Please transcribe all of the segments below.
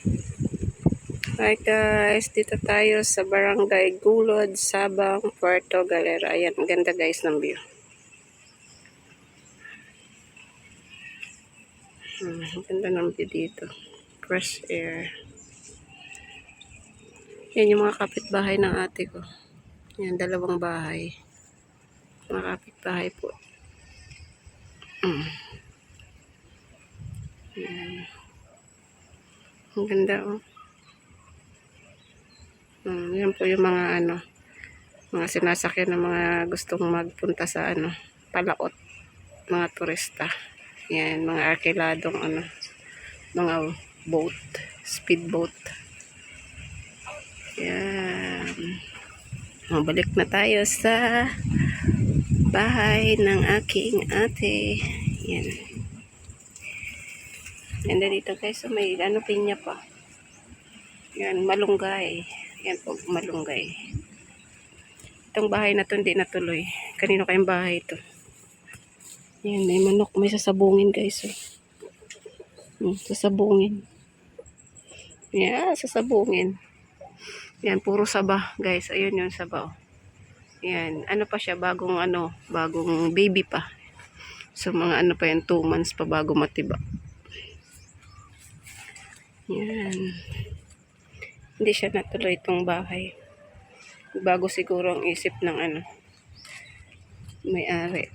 Hi guys, dito tayo sa Barangay Gulod, Sabang, Puerto Galera. Ayan, ganda guys ng view. Ganda ng view dito. Fresh air. Yan yung mga kapitbahay ng ate ko. Yan, dalawang bahay. Mga kapitbahay po. Yan. Ang ganda oh. Yan po yung mga mga sinasakyan ng mga gustong magpunta sa Palaot, mga turista. Yan, mga arkiladong mga boat, speedboat. Yan. Balik na tayo sa bahay ng aking ate. Yan. Ganda dito guys, so may pinya pa. Yan, malunggay. Yan po, malunggay. Itong bahay na to hindi natuloy. Kanino kayong bahay ito? Yan, may manok. May sasabungin guys. Sasabungin. Yan, sasabungin. Yan, puro saba guys. Ayun yung saba. Oh. Yan, pa siya, bagong bagong baby pa. So mga pa yan, 2 months pa bago matiba. Yan. Hindi siya natuloy itong bahay. Bago siguro ang isip ng may-ari.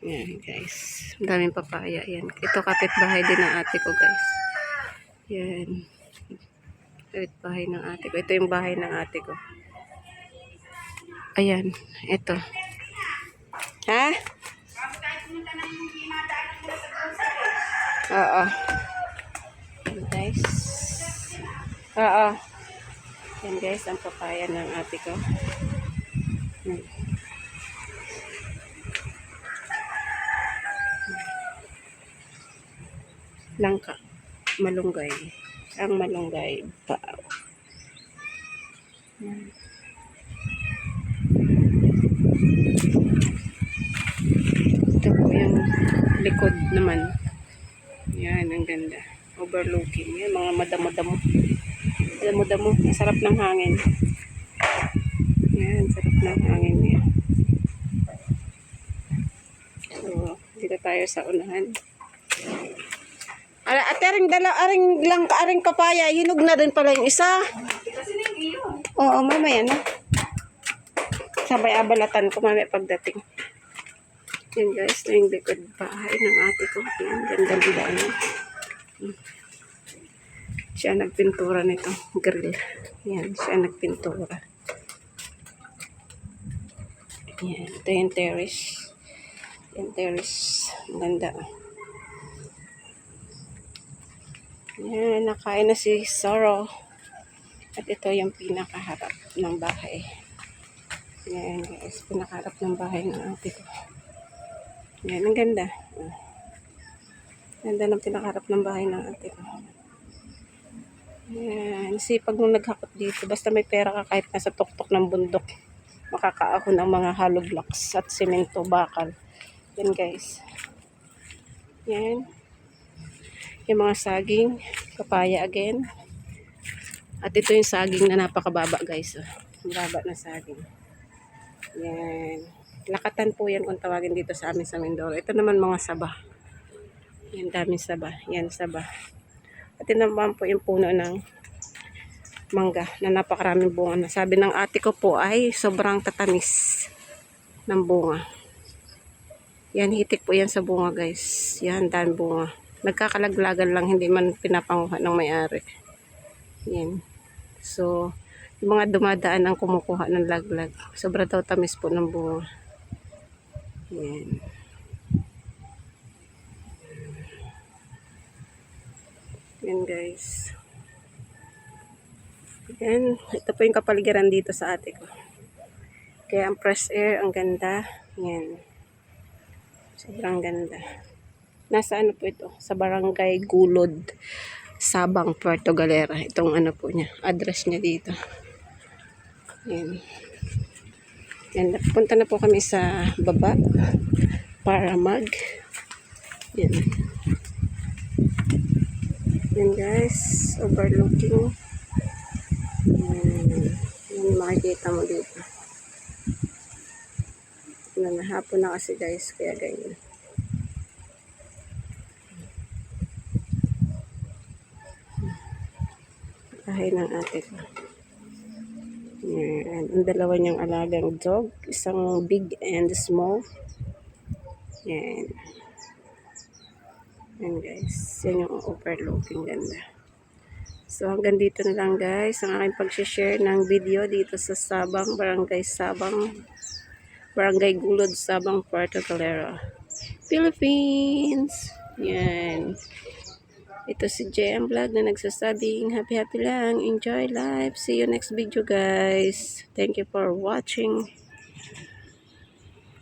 Yan guys. Ang daming papaya. Yan. Ito kapitbahay din ng ate ko guys. Yan. Kapitbahay ng ate ko. Ito yung bahay ng ate ko. Ayan. Ito. Ha? Oo. Guys. Oo. Yan guys, ang papaya ng ate ko. Langka. Malunggay. Ang malunggay pa. Yan. Ito po yung likod naman. Yan, ang ganda. Overlooking. Yan, mga madamo-damo. Madamo-damo. Sarap ng hangin. Yan, sarap ng hangin yan. So, dito tayo sa unahan. At aring papaya, hinog na rin pala yung isa. Oo, mamaya na. Sabay abalatan ko mamaya pagdating. Yan guys, ito yung likod bahay ng ate ko. Yan, ganda-ganda. Siya nagpintura nito, grill. Yan, siya nagpintura. Yan, ito yung terrace. Yung terrace, ganda. Yan, nakain na si Soro. At ito yung pinakaharap ng bahay. Yan guys, pinakaharap ng bahay ng ate ko. Yan, ang ganda. Ganda ng pinakaharap ng bahay ng ate ko. Yan, sipag nung naghakot dito. Basta may pera ka kahit nasa tuktok ng bundok. Makakaahon ang mga hollow blocks at semento, bakal. Yan guys. Yan. Yung mga saging, papaya again. At ito yung saging na napakababa guys. Baba na saging. Yan. Lakatan po yan kung tawagin dito sa amin sa Mindoro. Ito naman mga saba. Yan, daming saba. Yan, saba. At ito naman po yung puno ng mangga na napakaraming bunga. Sabi ng ate ko po ay sobrang tatamis ng bunga. Yan, hitik po yan sa bunga guys. Yan, daming bunga. Nagkakalaglagan lang, hindi man pinapanguha ng may-ari. Yan. So, yung mga dumadaan ang kumukuha ng laglag. Sobra daw tamis po ng bunga. Yan. Yan guys. Yan. Ito po yung kapaligiran dito sa ate ko. Kaya ang fresh air, ang ganda. Yan. Sobrang ganda. Nasa po ito? Sa Barangay Gulod, Sabang, Puerto Galera. Itong po niya. Address niya dito. Yan. Yan. Punta na po kami sa baba para yan. Yan guys, overlooking. Yan makikita mo dito. Hapon na kasi guys, kaya ganyan. Bahay ng ate ko. Yan. Ang dalawa niyang alagang dog. Isang big and small. Yan. Yan guys. Yan yung overlooking ganda. So hanggang dito na lang guys ang aking pag-share ng video dito sa Sabang, Barangay Sabang, Barangay Gulod, Sabang, Puerto Galera, Philippines. Yan. Ito si JM Vlog na nagsasabing happy lang, enjoy life. See you next video guys. Thank you for watching.